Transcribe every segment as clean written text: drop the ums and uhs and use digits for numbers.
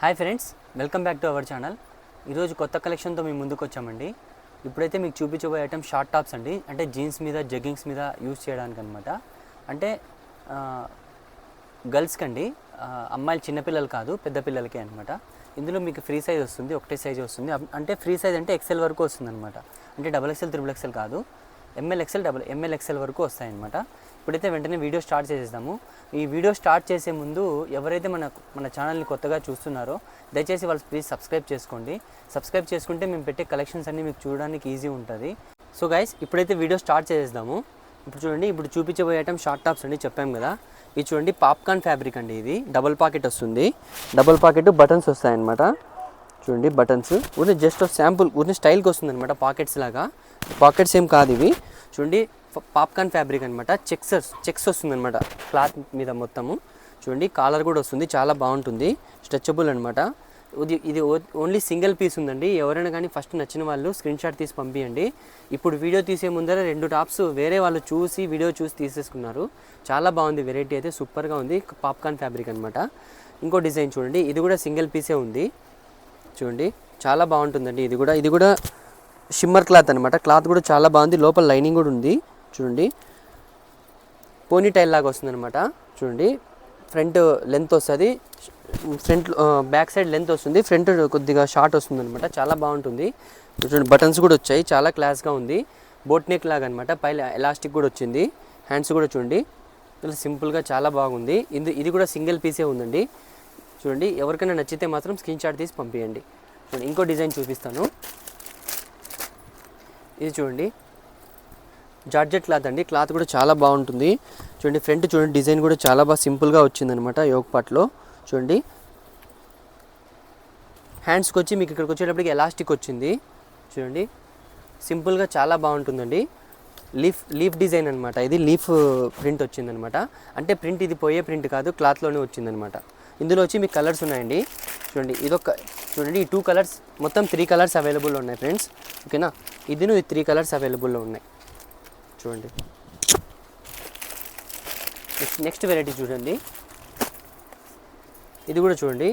Hi friends, welcome back to our channel. ఈరోజు కొత్త కలెక్షన్తో మేము ముందుకు వచ్చామండి. ఇప్పుడైతే మీకు చూపించబోయే ఐటమ్ షార్ట్ టాప్స్ అండి. అంటే జీన్స్ మీద, జగ్గింగ్స్ మీద యూస్ చేయడానికి అనమాట. అంటే గర్ల్స్కి అండి, అమ్మాయిలు చిన్నపిల్లలు కాదు, పెద్ద పిల్లలకే అనమాట. ఇందులో మీకు ఫ్రీ సైజ్ వస్తుంది, ఒకటే సైజ్ వస్తుంది. అంటే ఫ్రీ సైజ్ అంటే ఎక్సెల్ వరకు వస్తుంది అనమాట. అంటే XXL, XXL కాదు, ML, XL వరకు వస్తాయన్నమాట. ఇప్పుడైతే వెంటనే వీడియో స్టార్ట్ చేసేద్దాము. ఈ వీడియో స్టార్ట్ చేసే ముందు ఎవరైతే మన ఛానల్ని కొత్తగా చూస్తున్నారో దయచేసి వాళ్ళు ప్లీజ్ సబ్స్క్రైబ్ చేసుకోండి. సబ్స్క్రైబ్ చేసుకుంటే మేము పెట్టే కలెక్షన్స్ అన్నీ మీకు చూడడానికి ఈజీ ఉంటుంది. సో గైస్, ఇప్పుడైతే వీడియో స్టార్ట్ చేసేద్దాము. ఇప్పుడు చూడండి, ఇప్పుడు చూపించబోయే ఐటమ్ షార్ట్ టాప్స్ అండి, చెప్పాము కదా. ఇది చూడండి, పాప్కార్న్ ఫ్యాబ్రిక్ అండి. ఇది డబుల్ పాకెట్ వస్తుంది, డబుల్ పాకెట్ బటన్స్ వస్తాయన్నమాట. చూడండి బటన్స్, ఊరిని జస్ట్ శాంపుల్ ఊరిని స్టైల్కి వస్తుంది అనమాట. పాకెట్స్ లాగా, పాకెట్స్ ఏం కాదు ఇవి. చూడండి, పాప్కార్న్ ఫ్యాబ్రిక్ అనమాట. చెక్స్ వస్తుంది అనమాట క్లాత్ మీద మొత్తము. చూడండి, కాలర్ కూడా వస్తుంది, చాలా బాగుంటుంది, స్ట్రెచబుల్ అనమాట. ఇది ఓన్లీ సింగిల్ పీస్ ఉందండి. ఎవరైనా కానీ ఫస్ట్ నచ్చిన వాళ్ళు స్క్రీన్ షాట్ తీసి పంపించండి. ఇప్పుడు వీడియో తీసే ముందర 2 టాప్స్ వేరే వాళ్ళు వీడియో చూసి తీసేసుకున్నారు. చాలా బాగుంది, వెరైటీ అయితే సూపర్గా ఉంది. పాప్కార్న్ ఫ్యాబ్రిక్ అనమాట. ఇంకో డిజైన్ చూడండి, ఇది కూడా సింగిల్ పీసే ఉంది. చూడండి, చాలా బాగుంటుందండి. ఇది కూడా షిమ్మర్ క్లాత్ అనమాట. క్లాత్ కూడా చాలా బాగుంది, లోపల లైనింగ్ కూడా ఉంది. చూడండి, పోనీ టైల్ లాగా వస్తుంది అనమాట. చూడండి, ఫ్రంట్ లెంత్ వస్తుంది, బ్యాక్ సైడ్ లెంత్ వస్తుంది, ఫ్రంట్ కొద్దిగా షార్ట్ వస్తుంది అనమాట. చాలా బాగుంటుంది. చూడండి, బటన్స్ కూడా వచ్చాయి, చాలా క్లాస్గా ఉంది. బోట్ నెక్ లాగా అనమాట. పైన ఎలాస్టిక్ కూడా వచ్చింది. హ్యాండ్స్ కూడా చూడండి, ఇలా సింపుల్గా చాలా బాగుంది. ఇది కూడా సింగిల్ పీసే ఉందండి. చూడండి, ఎవరికైనా నచ్చితే మాత్రం స్క్రీన్ షాట్ తీసి పంపించండి. చూడండి, ఇంకో డిజైన్ చూపిస్తాను. ఇది చూడండి, జార్జెట్ క్లాత్ అండి. క్లాత్ కూడా చాలా బాగుంటుంది. చూడండి, ఫ్రంట్ చూడండి, డిజైన్ కూడా చాలా బాగా సింపుల్గా వచ్చిందనమాట యోక్ పార్ట్లో. చూడండి, హ్యాండ్స్కి వచ్చి మీకు ఇక్కడికి వచ్చేటప్పటికి ఎలాస్టిక్ వచ్చింది. చూడండి, సింపుల్గా చాలా బాగుంటుందండి. లీఫ్ డిజైన్ అనమాట. ఇది లీఫ్ ప్రింట్ వచ్చిందనమాట. అంటే ప్రింట్ ఇది పోయే ప్రింట్ కాదు, క్లాత్లోనే వచ్చిందనమాట. ఇందులో వచ్చి మీకు కలర్స్ ఉన్నాయండి. చూడండి, చూడండి, ఈ 2 కలర్స్, మొత్తం 3 కలర్స్ అవైలబుల్లో ఉన్నాయి ఫ్రెండ్స్. ఓకేనా, ఇది 3 కలర్స్ అవైలబుల్లో ఉన్నాయి. చూడండి, నెక్స్ట్ వెరైటీ చూడండి. ఇది కూడా చూడండి,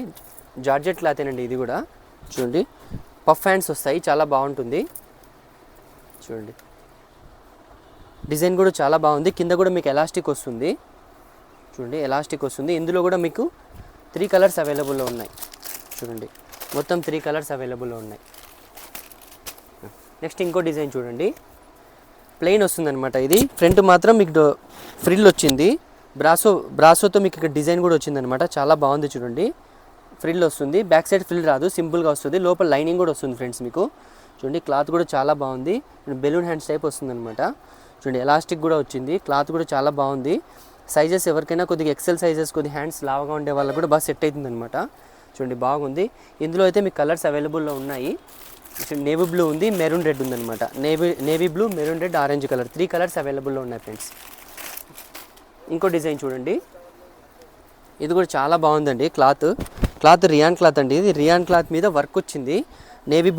జార్జెట్ క్లాతేనండి. ఇది కూడా చూడండి, పఫ్ హ్యాండ్స్ వస్తాయి, చాలా బాగుంటుంది. చూడండి, డిజైన్ కూడా చాలా బాగుంది. కింద కూడా మీకు ఎలాస్టిక్ వస్తుంది. చూడండి, ఎలాస్టిక్ వస్తుంది. ఇందులో కూడా మీకు 3 కలర్స్ అవైలబుల్లో ఉన్నాయి. చూడండి, మొత్తం 3 కలర్స్ అవైలబుల్లో ఉన్నాయి. నెక్స్ట్ ఇంకో డిజైన్ చూడండి, ప్లెయిన్ వస్తుందన్నమాట. ఇది ఫ్రంట్ మాత్రం మీకు ఫ్రిల్ వచ్చింది, బ్రాసోతో మీకు ఇక్కడ డిజైన్ కూడా వచ్చిందనమాట. చాలా బాగుంది. చూడండి, ఫ్రిల్ వస్తుంది, బ్యాక్ సైడ్ ఫ్రిల్ రాదు, సింపుల్గా వస్తుంది. లోపల లైనింగ్ కూడా వస్తుంది ఫ్రెండ్స్ మీకు. చూడండి, క్లాత్ కూడా చాలా బాగుంది, బెలూన్ హ్యాండ్స్ టైప్ వస్తుందన్నమాట. చూడండి, ఎలాస్టిక్ కూడా వచ్చింది, క్లాత్ కూడా చాలా బాగుంది. సైజెస్ ఎవరికైనా కొద్దిగా ఎక్సెల్ సైజెస్, కొద్దిగా హ్యాండ్స్ లావుగా ఉండే వాళ్ళకి కూడా బాగా సెట్ అవుతుంది అనమాట. చూడండి, బాగుంది. ఇందులో అయితే మీకు కలర్స్ అవైలబుల్లో ఉన్నాయి. నేవీ బ్లూ ఉంది, మెరూన్ రెడ్ ఉందన్నమాట. Navy blue, maroon red, orange colour, 3 colours అవైలబుల్లో ఉన్నాయి ఫ్రెండ్స్. ఇంకో డిజైన్ చూడండి, ఇది కూడా చాలా బాగుందండి. క్లాత్ రియాన్ క్లాత్ అండి. ఇది రియాన్ క్లాత్ మీద వర్క్ వచ్చింది. నేవీ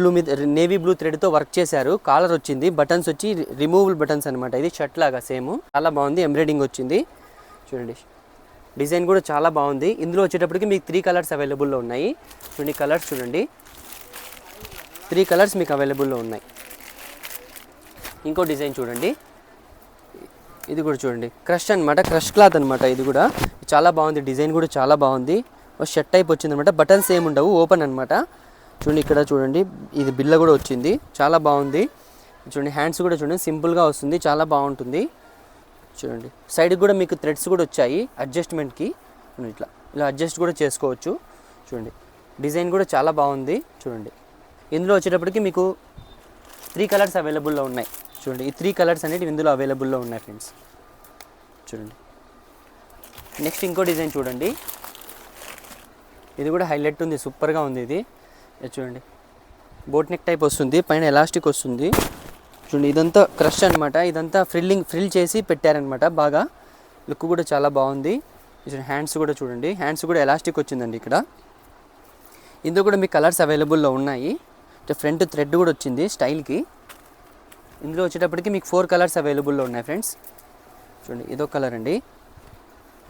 బ్లూ థ్రెడ్తో వర్క్ చేశారు. కాలర్ వచ్చింది, బటన్స్ వచ్చి రిమూవబుల్ బటన్స్ అనమాట. ఇది షర్ట్ లాగా సేమ్, చాలా బాగుంది. ఎంబ్రాయిడింగ్ వచ్చింది. చూడండి, డిజైన్ కూడా చాలా బాగుంది. ఇందులో వచ్చేటప్పటికి మీకు 3 కలర్స్ అవైలబుల్లో ఉన్నాయి. చూడండి, కలర్స్ చూడండి, 3 కలర్స్ మీకు అవైలబుల్లో ఉన్నాయి. ఇంకో డిజైన్ చూడండి, ఇది కూడా చూడండి, క్రష్ అనమాట, క్రష్ క్లాత్ అనమాట. ఇది కూడా చాలా బాగుంది, డిజైన్ కూడా చాలా బాగుంది. షర్ట్ టైప్ వచ్చిందనమాట. బటన్స్ ఏమి ఉండవు, ఓపెన్ అనమాట. చూడండి, ఇక్కడ చూడండి, ఇది బిల్ల కూడా వచ్చింది, చాలా బాగుంది. చూడండి, హ్యాండ్స్ కూడా చూడండి, సింపుల్గా వస్తుంది, చాలా బాగుంటుంది. చూడండి, సైడ్కి కూడా మీకు థ్రెడ్స్ కూడా వచ్చాయి అడ్జస్ట్మెంట్కి. ఇలా అడ్జస్ట్ కూడా చేసుకోవచ్చు. చూడండి, డిజైన్ కూడా చాలా బాగుంది. చూడండి, ఇందులో వచ్చేటప్పటికి మీకు 3 కలర్స్ అవైలబుల్లో ఉన్నాయి. చూడండి, ఈ 3 కలర్స్ అనేవి ఇందులో అవైలబుల్లో ఉన్నాయి ఫ్రెండ్స్. చూడండి, నెక్స్ట్ ఇంకో డిజైన్ చూడండి, ఇది కూడా హైలైట్ ఉంది, సూపర్గా ఉంది. ఇది చూడండి, బోట్ నెక్ టైప్ వస్తుంది, పైన ఎలాస్టిక్ వస్తుంది. చూడండి, ఇదంతా క్రష్ అనమాట. ఇదంతా ఫ్రిల్ చేసి పెట్టారనమాట. బాగా లుక్ కూడా చాలా బాగుంది. హ్యాండ్స్ కూడా చూడండి, హ్యాండ్స్ కూడా ఎలాస్టిక్ వచ్చిందండి ఇక్కడ. ఇందులో కూడా మీకు కలర్స్ అవైలబుల్లో ఉన్నాయి. ఫ్రంట్ థ్రెడ్ కూడా వచ్చింది స్టైల్కి. ఇందులో వచ్చేటప్పటికి మీకు 4 కలర్స్ అవైలబుల్లో ఉన్నాయి ఫ్రెండ్స్. చూడండి, ఇదొక కలర్ అండి,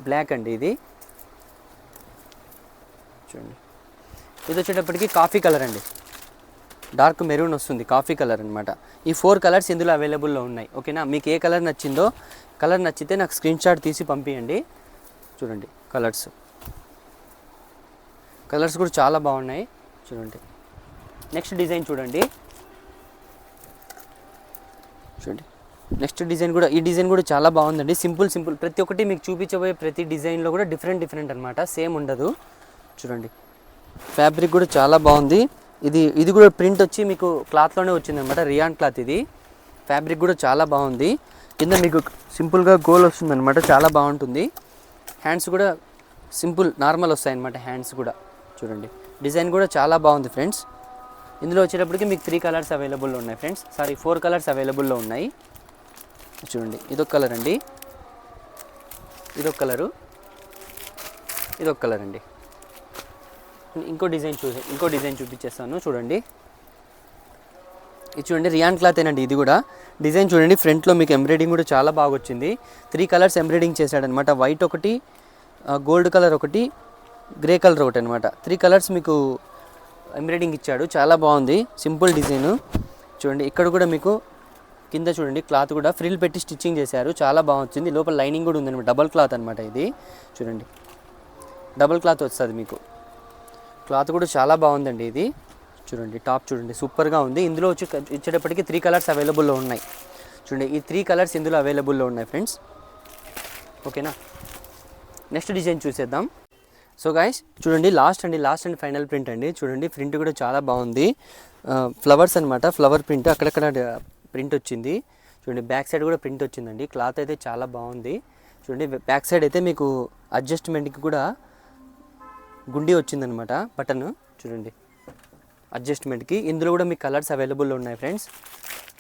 బ్లాక్ అండి. ఇది చూడండి, ఇది వచ్చేటప్పటికి కాఫీ కలర్ అండి, డార్క్ మెరూన్ వస్తుంది, కాఫీ కలర్ అనమాట. ఈ 4 కలర్స్ ఇందులో అవైలబుల్లో ఉన్నాయి. ఓకేనా, మీకు ఏ కలర్ నచ్చిందో, కలర్ నచ్చితే నాకు స్క్రీన్ షాట్ తీసి పంపించండి. చూడండి కలర్స్ కూడా చాలా బాగున్నాయి. చూడండి నెక్స్ట్ డిజైన్ చూడండి. నెక్స్ట్ డిజైన్ కూడా, ఈ డిజైన్ కూడా చాలా బాగుందండి. సింపుల్ ప్రతి ఒక్కటి మీకు చూపించబోయే ప్రతి డిజైన్లో కూడా డిఫరెంట్ అనమాట, సేమ్ ఉండదు. చూడండి ఫ్యాబ్రిక్ కూడా చాలా బాగుంది. ఇది కూడా ప్రింట్ వచ్చి మీకు క్లాత్లోనే వచ్చింది అనమాట, రియాన్ క్లాత్. ఇది ఫ్యాబ్రిక్ కూడా చాలా బాగుంది. కింద మీకు సింపుల్గా గోల్ వస్తుంది అనమాట, చాలా బాగుంటుంది. హ్యాండ్స్ కూడా సింపుల్ నార్మల్ వస్తాయి అనమాట, హ్యాండ్స్ కూడా. చూడండి డిజైన్ కూడా చాలా బాగుంది ఫ్రెండ్స్. ఇందులో వచ్చేటప్పటికి మీకు 3 కలర్స్ అవైలబుల్లో ఉన్నాయి ఫ్రెండ్స్, 4 కలర్స్ అవైలబుల్లో ఉన్నాయి. చూడండి ఇదొక కలర్ అండి, ఇదొక కలర్ అండి. ఇంకో డిజైన్ చూపించేస్తాను. చూడండి ఇది చూడండి, రియాన్ క్లాత్ ఏనండి. ఇది కూడా డిజైన్ చూడండి, ఫ్రంట్లో మీకు ఎంబ్రాయిడింగ్ కూడా చాలా బాగా వచ్చింది. 3 కలర్స్ ఎంబ్రాయిడింగ్ చేశాడనమాట, వైట్ ఒకటి, గోల్డ్ కలర్ ఒకటి, గ్రే కలర్ ఒకటి అనమాట. 3 కలర్స్ మీకు ఎంబ్రాయిడింగ్ ఇచ్చాడు, చాలా బాగుంది. Simple design. చూడండి ఇక్కడ కూడా మీకు కింద చూడండి క్లాత్ కూడా ఫ్రిల్ పెట్టి స్టిచ్చింగ్ చేశారు, చాలా బాగుంది. లోపల లైనింగ్ కూడా ఉందన్నమాట, డబల్ క్లాత్ అనమాట ఇది. చూడండి డబల్ క్లాత్ వస్తుంది మీకు, క్లాత్ కూడా చాలా బాగుందండి ఇది. చూడండి టాప్ చూడండి సూపర్గా ఉంది. ఇందులో వచ్చేటప్పటికి 3 కలర్స్ అవైలబుల్లో ఉన్నాయి. చూడండి ఈ 3 కలర్స్ ఇందులో అవైలబుల్లో ఉన్నాయి ఫ్రెండ్స్. ఓకేనా, నెక్స్ట్ డిజైన్ చూసేద్దాం. సో గైస్ చూడండి లాస్ట్ అండ్ ఫైనల్ ప్రింట్ అండి. చూడండి ప్రింట్ కూడా చాలా బాగుంది, ఫ్లవర్స్ అనమాట, ఫ్లవర్ ప్రింట్ అక్కడక్కడ ప్రింట్ వచ్చింది. చూడండి బ్యాక్ సైడ్ కూడా ప్రింట్ వచ్చిందండి. క్లాత్ అయితే చాలా బాగుంది. చూడండి బ్యాక్ సైడ్ అయితే మీకు అడ్జస్ట్మెంట్కి కూడా గుండి వచ్చిందనమాట, బటన్. చూడండి అడ్జస్ట్మెంట్కి. ఇందులో కూడా మీకు కలర్స్ అవైలబుల్లో ఉన్నాయి ఫ్రెండ్స్,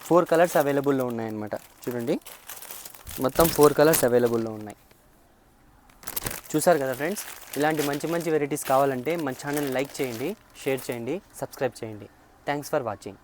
4 కలర్స్ అవైలబుల్లో ఉన్నాయన్నమాట. చూడండి మొత్తం 4 కలర్స్ అవైలబుల్లో ఉన్నాయి. చూసారు కదా ఫ్రెండ్స్, ఇలాంటి మంచి వెరైటీస్ కావాలంటే మన ఛానల్ లైక్ చేయండి, షేర్ చేయండి, సబ్స్క్రైబ్ చేయండి. Thanks for watching.